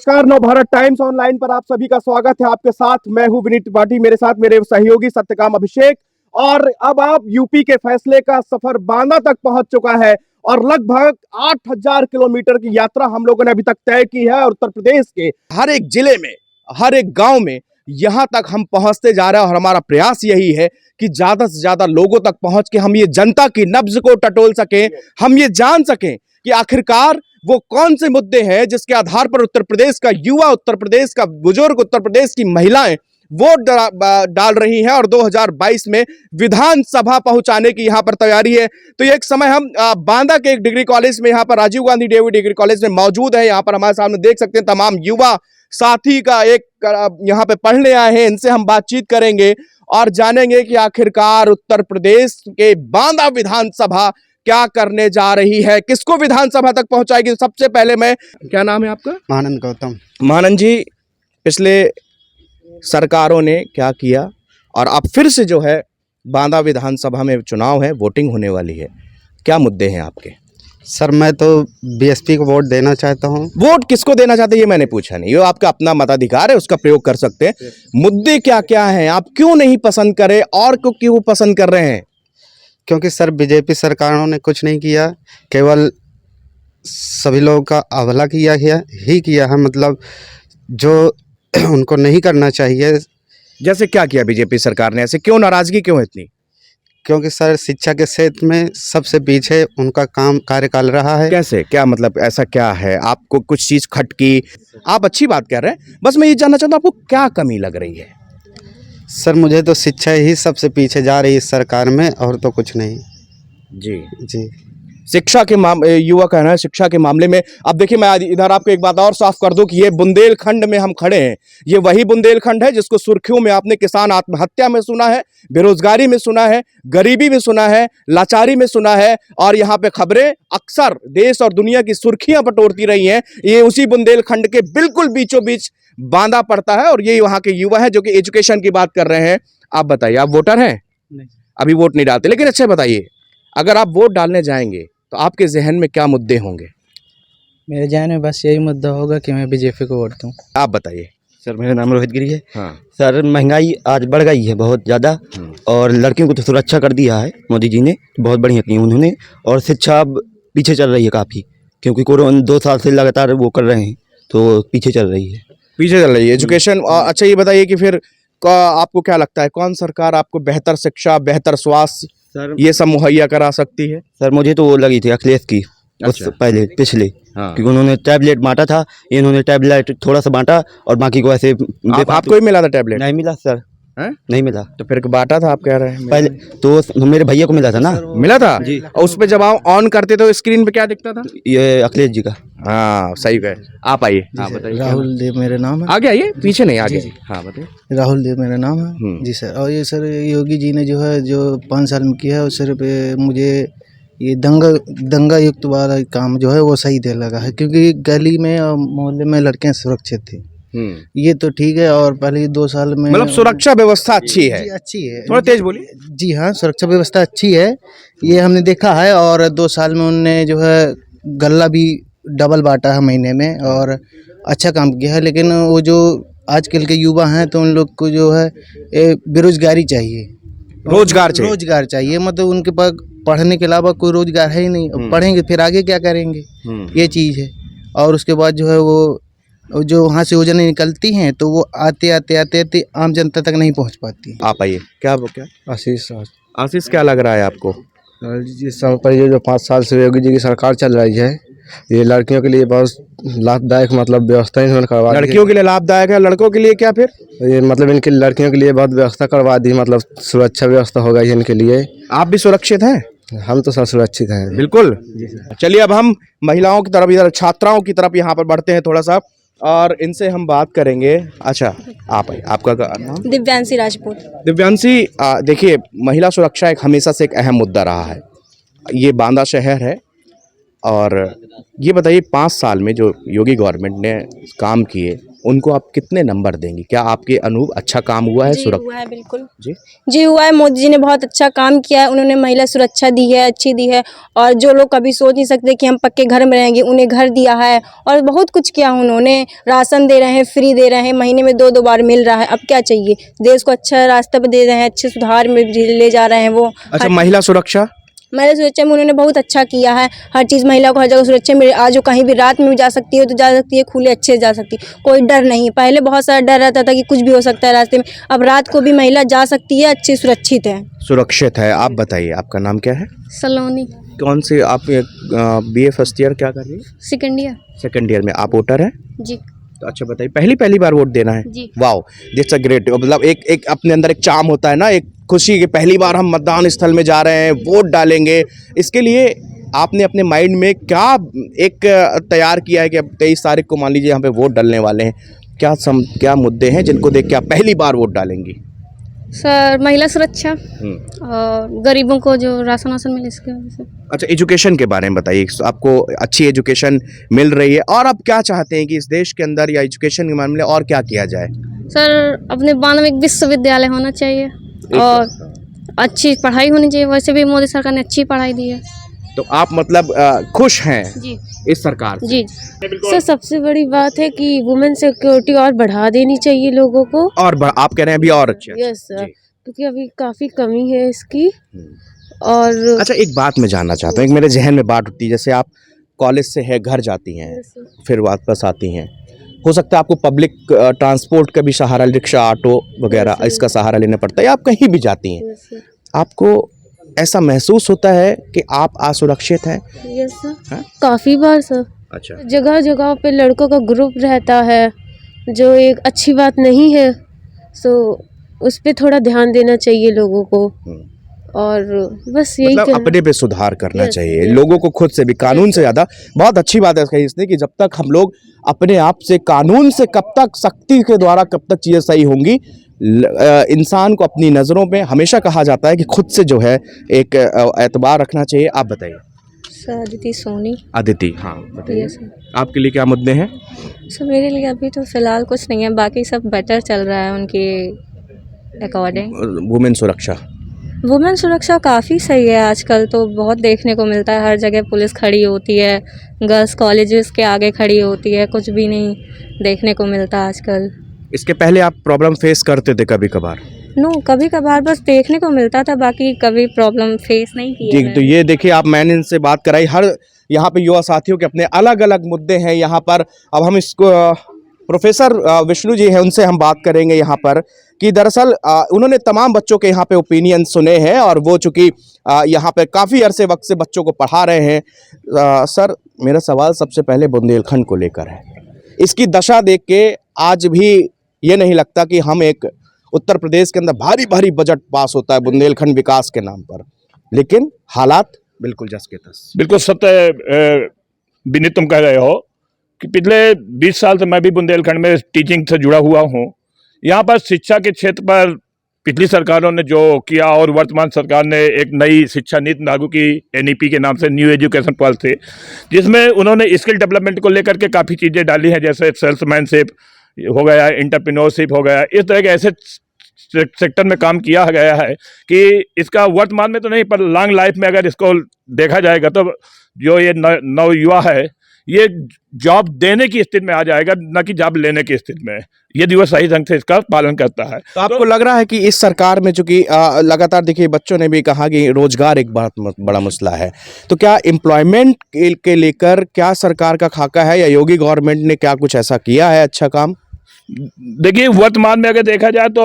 नमस्कार, Navbharat times online पर आप सभी का स्वागत है। आपके साथ मैं हूं विनीत त्रिपाठी, मेरे साथ मेरे सहयोगी सत्यकाम अभिषेक। और अब आप यूपी के फैसले का सफर बांदा तक पहुंच चुका है और लगभग 8000 किलोमीटर की यात्रा हम लोगों ने अभी तक तय की है। और उत्तर प्रदेश के हर एक जिले में, हर एक गांव में यहां तक हम पहुंचते जा रहे हैं और हमारा प्रयास यही है कि ज्यादा से ज्यादा लोगों तक पहुंच के हम ये जनता की नब्ज को टटोल सकें, हम ये जान सकें कि आखिरकार वो कौन से मुद्दे हैं जिसके आधार पर उत्तर प्रदेश का युवा, उत्तर प्रदेश का बुजुर्ग, उत्तर प्रदेश की महिलाएं वोट डाल रही हैं और 2022 में विधानसभा पहुंचाने की यहां पर तैयारी है। तो एक समय हम बांदा के एक डिग्री कॉलेज में, यहां पर Rajiv Gandhi David degree college में मौजूद है। यहां पर हमारे सामने देख सकते हैं तमाम युवा साथी का एक यहां पे पढ़ने आए हैं। इनसे हम बातचीत करेंगे और जानेंगे कि आखिरकार उत्तर प्रदेश के बांदा विधानसभा क्या करने जा रही है, किसको विधानसभा तक पहुंचाएगी। सबसे पहले मैं, क्या नाम है आपका? महानंद गौतम। महानंद जी, पिछले सरकारों ने क्या किया और अब फिर से जो है बांदा विधानसभा में चुनाव है, वोटिंग होने वाली है, क्या मुद्दे हैं आपके? सर मैं तो बीएसपी को वोट देना चाहता हूं। वोट किसको देना चाहते हैं ये मैंने पूछा नहीं, ये आपका अपना मताधिकार है, उसका प्रयोग कर सकते हैं। मुद्दे क्या क्या हैं, आप क्यों नहीं पसंद करें और क्यों पसंद कर रहे हैं? क्योंकि सर बीजेपी सरकारों ने कुछ नहीं किया, केवल सभी लोगों का अवहेला किया है, मतलब जो उनको नहीं करना चाहिए। जैसे क्या किया बीजेपी सरकार ने, ऐसे क्यों नाराजगी क्यों है इतनी? क्योंकि सर शिक्षा के क्षेत्र में सबसे पीछे उनका कार्यकाल रहा है। कैसे, क्या मतलब, ऐसा क्या है आपको कुछ चीज खटकी? आप अच्छी बात कर रहे हैं, बस मैं ये जानना चाहता हूँ आपको क्या कमी लग रही है? सर मुझे तो शिक्षा ही सबसे पीछे जा रही है इस सरकार में, और तो कुछ नहीं। जी शिक्षा के युवा कहना है शिक्षा के मामले में। अब देखिए, मैं इधर आपको एक बात और साफ कर दूं कि ये बुंदेलखंड में हम खड़े हैं। ये वही बुंदेलखंड है जिसको सुर्खियों में आपने किसान आत्महत्या में सुना है, बेरोजगारी में सुना है, गरीबी में सुना है, लाचारी में सुना है। और यहाँ पे खबरें अक्सर देश और दुनिया की सुर्खियां बटोरती रही हैं। ये उसी बुंदेलखंड के बिल्कुल बीचों बीच बांदा पड़ता है और ये वहाँ के युवा है जो कि एजुकेशन की बात कर रहे हैं। आप बताइए, आप वोटर हैं? नहीं। अभी वोट नहीं डालते, लेकिन अच्छा बताइए, अगर आप वोट डालने जाएंगे तो आपके जहन में क्या मुद्दे होंगे? मेरे जहन में बस यही मुद्दा होगा कि मैं बीजेपी को वोट दूं। आप बताइए। सर मेरा नाम रोहित गिरी है। हाँ। सर महंगाई आज बढ़ गई है बहुत ज़्यादा, और लड़कियों को तो सुरक्षा कर दिया है मोदी जी ने, बहुत बढ़िया की उन्होंने। और शिक्षा अब पीछे चल रही है काफ़ी, क्योंकि कोरोना 2 साल से लगातार वो कर रहे हैं, तो पीछे चल रही है। पीछे चल रही है एजुकेशन। अच्छा ये बताइए कि फिर आपको क्या लगता है, कौन सरकार आपको बेहतर शिक्षा, बेहतर स्वास्थ्य, सर ये सब मुहैया करा सकती है? सर मुझे तो वो लगी थी अखिलेश की। अच्छा। उस पहले पिछले, हाँ। क्योंकि उन्होंने टैबलेट बांटा था, इन्होंने टैबलेट थोड़ा सा बांटा और बाकी को ऐसे आपको ही मिला था टैबलेट? नहीं मिला सर। हैं? नहीं मिला। तो फिर बांटा था आप कह रहे हैं? पहले तो मेरे भैया को मिला था ना। मिला था जी। और उस पे जब आप ऑन करते तो स्क्रीन पे क्या दिखता था? ये अखिलेश जी का। हाँ सही है। आप आइए। हाँ बताइए। राहुल देव मेरा नाम है। आगे आइए, पीछे नहीं, आगे। हाँ बताइए। राहुल देव मेरा नाम है जी सर। और ये सर योगी जी ने जो है जो 5 साल में किया है, और सिर्फ मुझे ये दंगा युक्त वाला काम जो है वो सही दे लगा है, क्योंकि गली में और मोहल्ले में लड़कियां सुरक्षित थी। ये तो ठीक है। और पहले 2 साल में मतलब सुरक्षा व्यवस्था अच्छी है? जी अच्छी है। थोड़ा तेज बोलिए। जी हाँ, सुरक्षा व्यवस्था अच्छी है, ये हमने देखा है। और 2 साल में उनने जो है गल्ला भी डबल बांटा है महीने में, और अच्छा काम किया है। लेकिन वो जो आजकल के युवा हैं तो उन लोग को जो है बेरोजगारी चाहिए, रोजगार चाहिए। मतलब उनके पास पढ़ने के अलावा कोई रोजगार है ही नहीं। पढ़ेंगे फिर आगे क्या करेंगे, ये चीज़ है। और उसके बाद जो है वो जो वहाँ से योजनाएं निकलती हैं तो वो आते आते आम जनता तक नहीं पहुँच पाती। आप आइए। क्या आशीष, क्या लग रहा है आपको? जिस समय पर ये जो 5 साल से योगी जी की सरकार चल रही है, ये लड़कियों के लिए बहुत लाभदायक मतलब व्यवस्था इन्होंने करवा दी। लड़कियों के लिए लाभदायक है, लड़कों के लिए क्या फिर? ये मतलब इनकी लड़कियों के लिए बहुत व्यवस्था करवा दी, मतलब सुरक्षा व्यवस्था हो गई इनके लिए। आप भी सुरक्षित हैं? हम तो सब सुरक्षित हैं। बिल्कुल। चलिए अब हम महिलाओं की तरफ, इधर छात्राओं की तरफ यहाँ पर बढ़ते हैं थोड़ा सा, और इनसे हम बात करेंगे। अच्छा आप आइए, आपका नाम? दिव्यांशी राजपूत। दिव्यांशी, देखिए महिला सुरक्षा एक हमेशा से एक अहम मुद्दा रहा है। ये बांदा शहर है और ये बताइए 5 साल में जो योगी गवर्नमेंट ने काम किए उनको आप कितने नंबर देंगी? क्या आपके अनुभव अच्छा काम हुआ है? जी हुआ है बिल्कुल। जी जी हुआ है, मोदी जी ने बहुत अच्छा काम किया है, उन्होंने महिला सुरक्षा दी है, अच्छी दी है। और जो लोग कभी सोच नहीं सकते कि हम पक्के घर में रहेंगे, उन्हें घर दिया है और बहुत कुछ किया उन्होंने। राशन दे रहे हैं, फ्री दे रहे हैं, महीने में 2-2 बार मिल रहा है। अब क्या चाहिए? देश को अच्छा रास्ते पर दे रहे हैं, अच्छे सुधार में ले जा रहे हैं वो। अच्छा, महिला सुरक्षा महिला सुरक्षा में उन्होंने बहुत अच्छा किया है। हर चीज़ महिला को हर जगह सुरक्षा मिले। आज वो कहीं भी रात में भी जा सकती है तो जा सकती है, खुले अच्छे से जा सकती है, कोई डर नहीं। पहले बहुत सारा डर रहता था कि कुछ भी हो सकता है रास्ते में, अब रात को भी महिला जा सकती है, अच्छी सुरक्षित है। सुरक्षित है। आप बताइए आपका नाम क्या है? सलोनी कौन से आप बीए फर्स्ट ईयर क्या कर रही है? Second year. सेकंड ईयर में आप वोटर हैं? जी तो अच्छा बताइए, पहली बार वोट देना है? जी। Wow, that's a great. मतलब एक अपने अंदर एक चार्म होता है ना, एक खुशी कि पहली बार हम मतदान स्थल में जा रहे हैं, वोट डालेंगे। इसके लिए आपने अपने माइंड में क्या एक तैयार किया है कि अब 23 तारीख को मान लीजिए यहाँ पे वोट डालने वाले हैं, क्या मुद्दे हैं जिनको देख के आप पहली बार वोट डालेंगी? सर, महिला सुरक्षा और गरीबों को जो राशन वासन मिले इसके वजह से। अच्छा, एजुकेशन के बारे में बताइए। आपको अच्छी एजुकेशन मिल रही है और आप क्या चाहते हैं कि इस देश के अंदर या एजुकेशन के मामले में और क्या किया जाए? सर, अपने बान में एक विश्वविद्यालय होना चाहिए और अच्छी पढ़ाई होनी चाहिए। वैसे भी मोदी सरकार ने अच्छी पढ़ाई दी है। तो आप मतलब खुश हैं जी इस सरकार से? जी। सर, सबसे बड़ी बात है कि वुमेन सिक्योरिटी और बढ़ा देनी चाहिए लोगों को। और आप कह रहे हैं अभी और अच्छे? यस सर, क्योंकि अभी काफ़ी कमी है इसकी। और अच्छा, एक बात मैं जानना चाहता हूँ, एक मेरे जहन में बात उठती है। जैसे आप कॉलेज से है घर जाती हैं, फिर वापस आती हैं, हो सकता है आपको पब्लिक ट्रांसपोर्ट का भी सहारा, रिक्शा, ऑटो वगैरह इसका सहारा लेना पड़ता है, या आप कहीं भी जाती हैं, आपको ऐसा महसूस होता है कि आप असुरक्षित हैं? यस सर, काफ़ी बार सर। अच्छा, जगह जगह पे लड़कों का ग्रुप रहता है जो एक अच्छी बात नहीं है। सो उस पे थोड़ा ध्यान देना चाहिए लोगों को। और बस यही मतलब कहना- अपने पे सुधार करना Yes, चाहिए yes. लोगों को, खुद से भी, कानून से ज़्यादा। बहुत अच्छी बात है कही इसने कि जब तक हम लोग अपने आप से, कानून से कब तक, सख्ती के द्वारा कब तक चीज़ें सही होंगी। इंसान को अपनी नज़रों में हमेशा कहा जाता है कि खुद से जो है एक एतबार रखना चाहिए। आप बताइए। सर, अदिति सोनी। अदिति, हाँ बताइए, यस सर। आपके लिए क्या मुद्दे हैं? सर, मेरे लिए अभी तो फिलहाल कुछ नहीं है, बाकी सब बेटर चल रहा है उनके अकॉर्डिंग। वुमेन सुरक्षा, वुमेन सुरक्षा काफ़ी सही है। आजकल तो बहुत देखने को मिलता है, हर जगह पुलिस खड़ी होती है, गर्ल्स कॉलेजेस के आगे खड़ी होती है, कुछ भी नहीं देखने को मिलता आजकल। इसके पहले आप प्रॉब्लम फेस करते थे कभी कभार? नो, कभी कभार बस देखने को मिलता था, बाकी कभी प्रॉब्लम फेस नहीं की है जी, तो ये देखिए, आप, मैंने इनसे बात कराई, हर यहाँ पे युवा साथियों के अपने अलग अलग मुद्दे हैं यहाँ पर। अब हम इसको प्रोफेसर विष्णु जी हैं, उनसे हम बात करेंगे यहाँ पर कि दरअसल उन्होंने तमाम बच्चों के यहाँ पे ओपिनियन सुने हैं और वो चूँकि यहाँ पे काफ़ी अरसे वक्त से बच्चों को पढ़ा रहे हैं। सर, मेरा सवाल सबसे पहले बुंदेलखंड को लेकर है। इसकी दशा देख के आज भी ये नहीं लगता कि हम एक उत्तर प्रदेश के अंदर भारी भारी बजट पास होता है बुंदेलखंड विकास के नाम पर, लेकिन हालात बिल्कुल जस के तस। बिल्कुल सत्य विनीत, तुम कह रहे हो कि पिछले 20 साल से मैं भी बुंदेलखंड में टीचिंग से जुड़ा हुआ हूँ। यहाँ पर शिक्षा के क्षेत्र पर पिछली सरकारों ने जो किया और वर्तमान सरकार ने एक नई शिक्षा नीति लागू की, एनईपी के नाम से, न्यू एजुकेशन पॉलिसी, जिसमें उन्होंने स्किल डेवलपमेंट को लेकर के काफ़ी चीज़ें डाली हैं, जैसे सेल्समैनशिप हो गया, एंटरप्रेन्योरशिप हो गया। इस तरह के ऐसे सेक्टर में काम किया गया है कि इसका वर्तमान में तो नहीं, पर लॉन्ग लाइफ में अगर इसको देखा जाएगा तो जो ये नवयुवा है, ये जॉब देने की स्थिति में आ जाएगा, न कि जॉब लेने की स्थिति में, यदि वह सही ढंग से इसका पालन करता है। तो आपको लग रहा है कि इस सरकार में, चूंकि लगातार देखिए बच्चों ने भी कहा कि रोजगार एक बड़ा मसला है, तो क्या एम्प्लॉयमेंट के लेकर क्या सरकार का खाका है या योगी गवर्नमेंट ने क्या कुछ ऐसा किया है अच्छा काम? देखिए, वर्तमान में अगर देखा जाए तो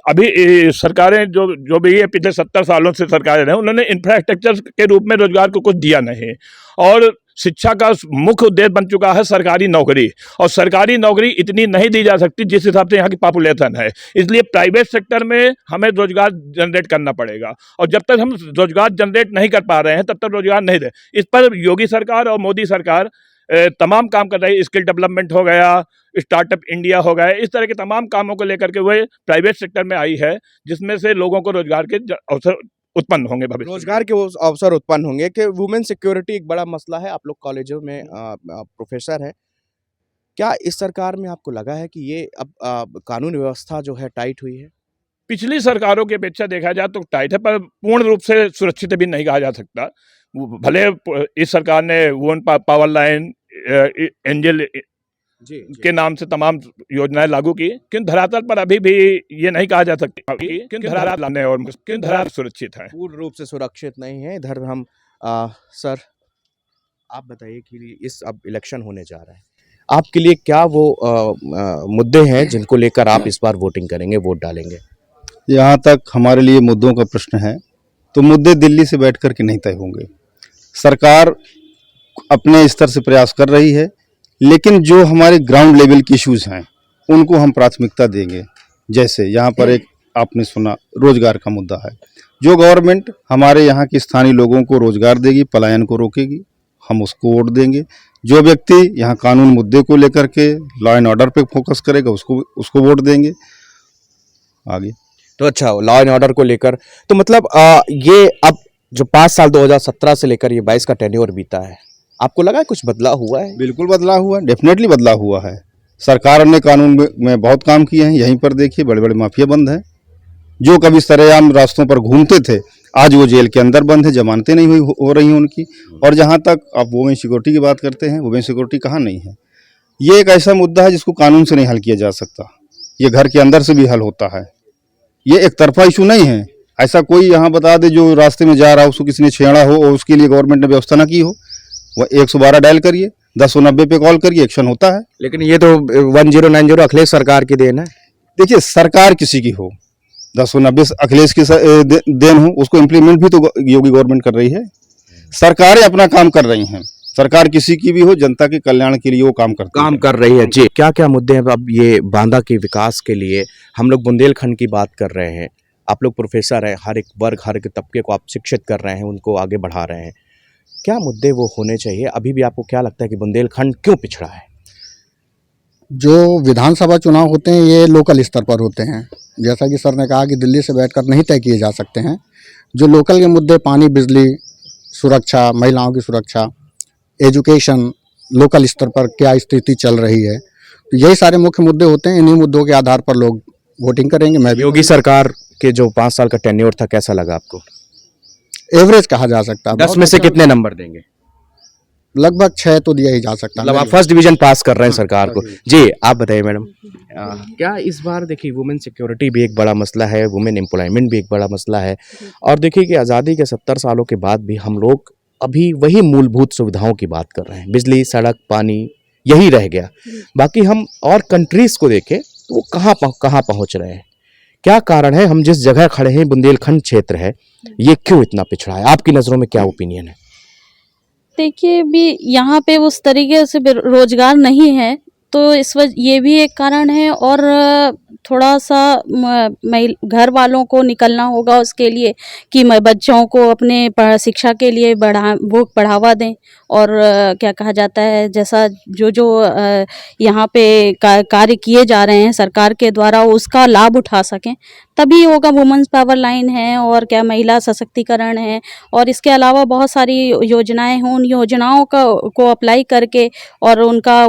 अभी सरकारें जो भी है, पिछले 70 सालों से सरकारें हैं, उन्होंने इंफ्रास्ट्रक्चर के रूप में रोजगार को कुछ दिया नहीं। और शिक्षा का मुख्य उद्देश्य बन चुका है सरकारी नौकरी, और सरकारी नौकरी इतनी नहीं दी जा सकती जिस हिसाब से यहाँ की पॉपुलेशन है। इसलिए प्राइवेट सेक्टर में हमें रोजगार जनरेट करना पड़ेगा, और जब तक हम रोजगार जनरेट नहीं कर पा रहे हैं तब तक रोजगार नहीं दे। इस पर योगी सरकार और मोदी सरकार तमाम काम कर रही है। स्किल डेवलपमेंट हो गया, स्टार्टअप इंडिया हो गया, इस तरह के तमाम कामों को लेकर के वह प्राइवेट सेक्टर में आई है, जिसमें से लोगों को रोजगार के अवसर उत्पन्न होंगे भविष्य में। रोजगार के वो अवसर उत्पन्न होंगे कि वुमेन सिक्योरिटी एक बड़ा मसला है। आप लोग कॉलेजों में प्रोफेसर हैं, क्या इस सरकार में आपको लगा है कि ये अब कानून व्यवस्था जो है टाइट हुई है? पिछली सरकारों की अपेक्षा देखा जाए तो टाइट है, पर पूर्ण रूप से सुरक्षित भी नहीं कहा जा सकता। भले इस सरकार ने वुमेन पावर लाइन, एंजल के नाम से तमाम योजनाएं लागू की, किंतु धरातल पर अभी भी ये नहीं कहा जा सकता कि धरातल लाने और धरातल सुरक्षित है, पूर्ण रूप से सुरक्षित नहीं है। इधर हम सर, आप बताइए कि इस अब इलेक्शन होने जा रहा है, आपके लिए क्या वो मुद्दे हैं जिनको लेकर आप इस बार वोटिंग करेंगे, वोट डालेंगे? यहाँ तक हमारे लिए मुद्दों का प्रश्न है तो मुद्दे दिल्ली से बैठ कर के नहीं तय होंगे। सरकार अपने स्तर से प्रयास कर रही है, लेकिन जो हमारे ग्राउंड लेवल की इश्यूज हैं उनको हम प्राथमिकता देंगे। जैसे यहाँ पर एक आपने सुना रोजगार का मुद्दा है, जो गवर्नमेंट हमारे यहाँ के स्थानीय लोगों को रोजगार देगी, पलायन को रोकेगी, हम उसको वोट देंगे। जो व्यक्ति यहाँ कानून मुद्दे को लेकर के लॉ एंड ऑर्डर पे फोकस करेगा उसको वोट देंगे। आगे तो अच्छा, लॉ एंड ऑर्डर को लेकर तो मतलब ये अब जो 5 साल 2017 से लेकर ये 22 का टेन्योर बीता है, आपको लगा है कुछ बदलाव हुआ है? बिल्कुल बदलाव हुआ, डेफिनेटली बदलाव हुआ है। सरकार ने कानून में बहुत काम किए हैं। यहीं पर देखिए बड़े बड़े माफिया बंद हैं, जो कभी सरेआम रास्तों पर घूमते थे आज वो जेल के अंदर बंद है, जमानतें नहीं हो रही हैं उनकी। और जहाँ तक आप वुमेन सिक्योरिटी की बात करते हैं, वुमेन सिक्योरिटी कहाँ नहीं है। ये एक ऐसा मुद्दा है जिसको कानून से नहीं हल किया जा सकता, ये घर के अंदर से भी हल होता है। ये एक तरफा इशू नहीं है। ऐसा कोई यहाँ बता दे जो रास्ते में जा रहा हो उसको किसी ने छेड़ा हो और उसके लिए गवर्नमेंट ने व्यवस्था ना की हो, वह 112 डायल करिए, 1090 पे कॉल करिए, एक्शन होता है। लेकिन ये तो 1090 अखिलेश सरकार की देन है। देखिए सरकार किसी की हो, 1090 अखिलेश की देन हो, उसको इम्प्लीमेंट भी तो योगी गवर्नमेंट कर रही है। सरकारें अपना काम कर रही हैं, सरकार किसी की भी हो, जनता के कल्याण के लिए वो काम कर रही है। जी, क्या क्या मुद्दे हैं अब ये बांदा के विकास के लिए? हम लोग बुंदेलखंड की बात कर रहे हैं, आप लोग प्रोफेसर हैं, हर एक वर्ग हर एक तबके को आप शिक्षित कर रहे हैं, उनको आगे बढ़ा रहे हैं। क्या मुद्दे वो होने चाहिए? अभी भी आपको क्या लगता है कि बुंदेलखंड क्यों पिछड़ा है? जो विधानसभा चुनाव होते हैं ये लोकल स्तर पर होते हैं। जैसा कि सर ने कहा कि दिल्ली से बैठकर नहीं तय किए जा सकते हैं। जो लोकल के मुद्दे, पानी, बिजली, सुरक्षा, महिलाओं की सुरक्षा, एजुकेशन, लोकल स्तर पर क्या स्थिति चल रही है, तो यही सारे मुख्य मुद्दे होते हैं। इन्हीं मुद्दों के आधार पर लोग वोटिंग करेंगे। मैं भी योगी सरकार के जो 5 साल का टेन्योर था, कैसा लगा आपको? एवरेज कहा जा सकता है। 10 में से कितने नंबर देंगे? लगभग 6 तो दिया ही जा सकता है। मतलब आप फर्स्ट डिवीजन पास कर रहे हैं सरकार को। जी, आप बताइए मैडम, क्या इस बार देखिए वुमेन सिक्योरिटी भी एक बड़ा मसला है, वुमेन एम्प्लॉयमेंट भी एक बड़ा मसला है, और देखिए कि आज़ादी के 70 सालों के बाद भी हम लोग अभी वही मूलभूत सुविधाओं की बात कर रहे हैं। बिजली, सड़क, पानी यही रह गया। बाकी हम और कंट्रीज को देखें तो वो कहाँ पहुँच रहे हैं। क्या कारण है, हम जिस जगह खड़े हैं बुंदेलखंड क्षेत्र है, ये क्यों इतना पिछड़ा है? आपकी नज़रों में क्या ओपिनियन है? देखिए भी यहाँ पे उस तरीके से रोजगार नहीं है, तो इस वजह ये भी एक कारण है। और थोड़ा सा घर वालों को निकलना होगा उसके लिए कि बच्चों को अपने शिक्षा के लिए बढ़ावा दें। और क्या कहा जाता है, जैसा जो यहाँ पे कार्य किए जा रहे हैं सरकार के द्वारा, उसका लाभ उठा सकें, तभी होगा। वुमेन्स पावर लाइन है और क्या महिला सशक्तिकरण है, और इसके अलावा बहुत सारी योजनाएं हैं। उन योजनाओं को अप्लाई करके और उनका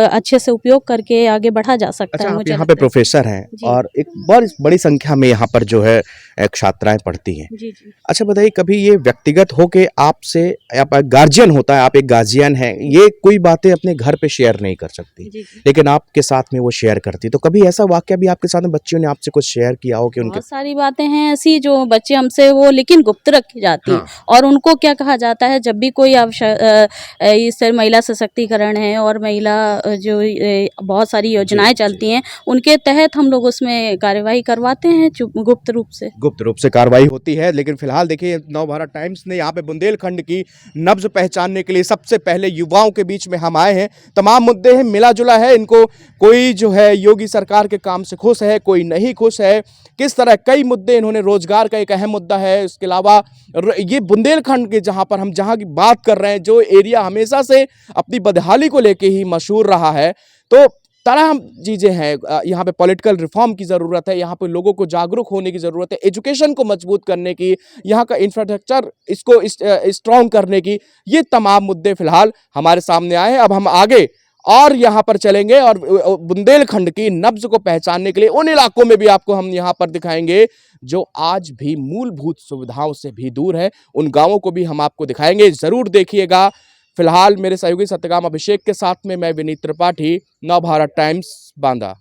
अच्छे से उपयोग करके आगे बढ़ा जा सकता अच्छा, है। आप यहाँ पे प्रोफेसर हैं और एक बहुत बड़ी संख्या में यहाँ पर जो है छात्राएं पढ़ती हैं। जी जी। अच्छा बताइए, कभी ये व्यक्तिगत हो के आपसे, आप गार्जियन होता है, आप एक गार्जियन हैं, ये कोई बातें अपने घर पे शेयर नहीं कर सकती, लेकिन आपके साथ में वो शेयर करती, तो कभी ऐसा वाकया भी आपके साथ में बच्चियों ने आपसे कुछ शेयर किया हो कि उनके बहुत सारी बातें हैं ऐसी जो बच्चे हमसे वो लेकिन गुप्त रखी जाती है। और उनको क्या कहा जाता है, जब भी कोई इस महिला सशक्तिकरण है और महिला जो बहुत सारी योजनाएं चलती हैं, उनके तहत हम लोग उसमें कार्यवाही करवाते हैं गुप्त रूप से कार्रवाई होती है। लेकिन फिलहाल देखिए, नवभारत टाइम्स ने यहाँ पे बुंदेलखंड की नब्ज पहचानने के लिए सबसे पहले युवाओं के बीच में हम आए हैं। तमाम मुद्दे हैं, मिला जुला है इनको। कोई जो है योगी सरकार के काम से खुश है, कोई नहीं खुश है, किस तरह कई मुद्दे इन्होंने, रोजगार का एक अहम मुद्दा है। इसके अलावा ये बुंदेलखंड के जहाँ की बात कर रहे हैं, जो एरिया हमेशा से अपनी बदहाली को लेके ही मशहूर रहा है, तो तमाम चीज़ें हैं। यहाँ पे पॉलिटिकल रिफॉर्म की ज़रूरत है, यहाँ पे लोगों को जागरूक होने की ज़रूरत है, एजुकेशन को मजबूत करने की, यहाँ का इंफ्रास्ट्रक्चर इसको स्ट्रॉन्ग करने की, ये तमाम मुद्दे फिलहाल हमारे सामने आए हैं। अब हम आगे और यहाँ पर चलेंगे और बुंदेलखंड की नब्ज को पहचानने के लिए उन इलाकों में भी आपको हम यहाँ पर दिखाएंगे जो आज भी मूलभूत सुविधाओं से भी दूर है। उन गांवों को भी हम आपको दिखाएंगे, ज़रूर देखिएगा। फिलहाल मेरे सहयोगी सत्यकाम अभिषेक के साथ में मैं विनीत त्रिपाठी, नवभारत टाइम्स, बांदा।